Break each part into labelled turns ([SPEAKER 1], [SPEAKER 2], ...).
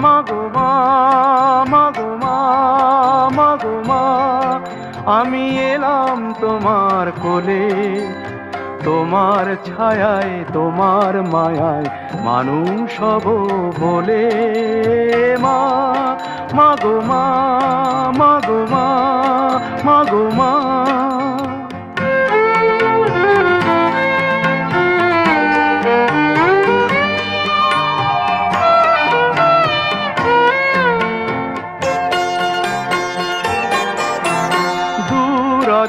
[SPEAKER 1] মাগো মা, মাগো মা, মাগো মা, আমি এলাম তোমার কোলে, তোমার ছায়ায় তোমার মায়ায় মানুষ হব বলে। মা, মাগো মা, মাগো মা, মাগো মা।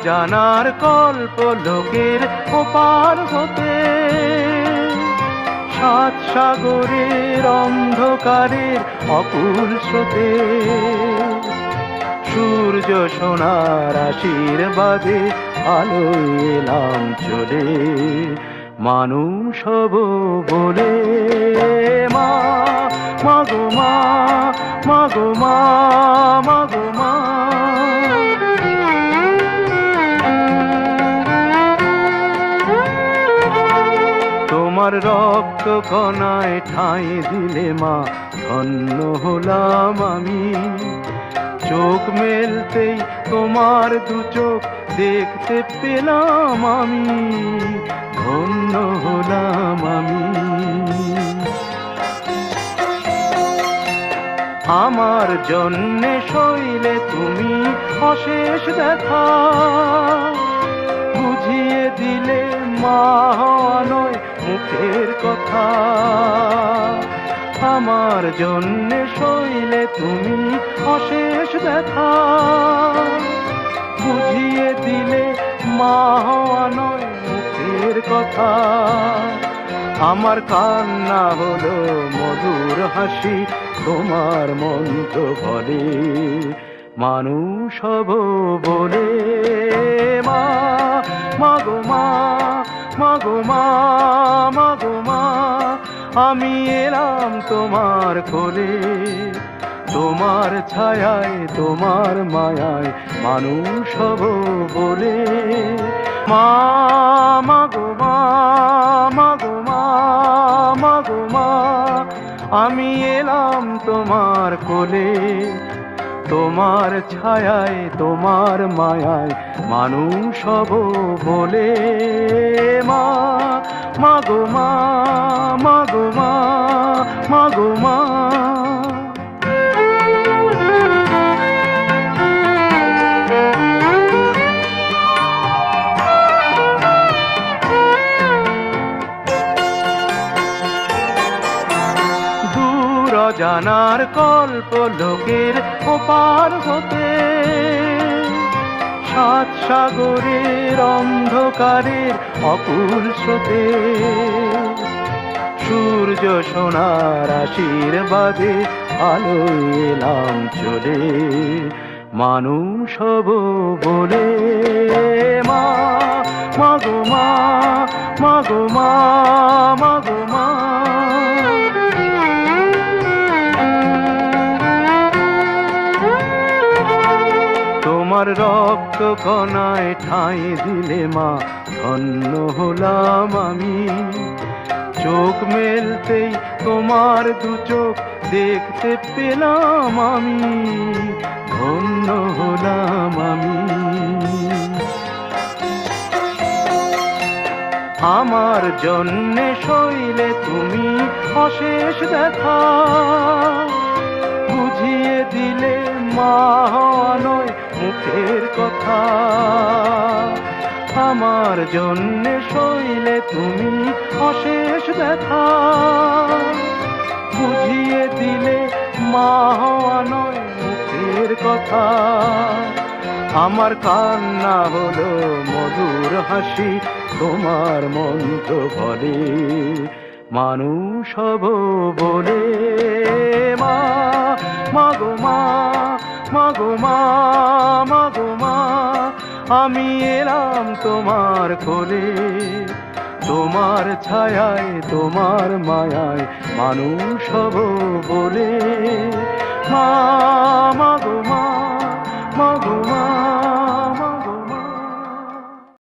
[SPEAKER 1] জানার কল্প লোকের ওপার হতে, সাত সাগরের অন্ধকারের অকুল স্রোতে, সূর্য সোনার আশীর্বাদে আলোয় এলাম চলে, মানুষ হব বলে। মা, মাগো মা, মাগো মা, মাগো মা। তোমার রক্ত কণায় ঠাঁই দিলে মা ধন্য হলাম আমি, চোখ মেলতেই তোমার দু চোখ দেখতে পেলাম আমি, ধন্য হলাম আমি। আমার জন্যে সইলে তুমি অশেষ দেখা, বুঝিয়ে দিলে মা হওয়া নয় মুখের কথা। আমার জন্যে সইলে তুমি অশেষ ব্যথা, বুঝিয়ে দিলে মা হওয়া নয় মুখের কথা। আমার কান্না হলো মধুর হাসি, তোমার মন্ত্র বলে মানুষ হব বলে। মা, মাগো মা, মাগো মা, মাগো মা, আমি এলাম তোমার কোলে, তোমার ছায়ায় তোমার মায়ায় মানুষ হব বলে। মা, মাগো মা, মাগো মা, মাগো মা, আমি এলাম তোমার কোলে, তোমার ছায়ায় তোমার মায়ায় মানুষ হব বলে। মা, মাগো মা, মাগো মা, মাগো মা। জানার কল্প লোকের ওপার হতে, সাত সাগরের অন্ধকারের অকুল স্রোতে, সূর্য সোনার আশীর্বাদে আলোয় এলাম চলে, মানুষ হব বলে। মা, মাগো মা, মাগো মা, মাগো মা। তোমার রক্ত কণায় ঠাঁই দিলে মা ধন্য হলাম আমি, চোখ মেলতেই তোমার দু চোখ দেখতে পেলাম আমি, ধন্য হলাম আমি। আমার জন্যে সইলে তুমি অশেষ দেখা, বুঝিয়ে দিলে মা হওয়া নয় মুখের কথা। আমার জন্যে সইলে তুমি অশেষ ব্যথা, বুঝিয়ে দিলে মা হওয়া নয় মুখের কথা। আমার কান্না হলো মধুর হাসি, তোমার মন্ত্র বলে মানুষ হব বলে। মা, মাগো মা, মাগো মা, মাগো মা, আমি এলাম তোমার কোলে, তোমার ছায়ায় তোমার মায়ায় মানুষ হব বলে। মা,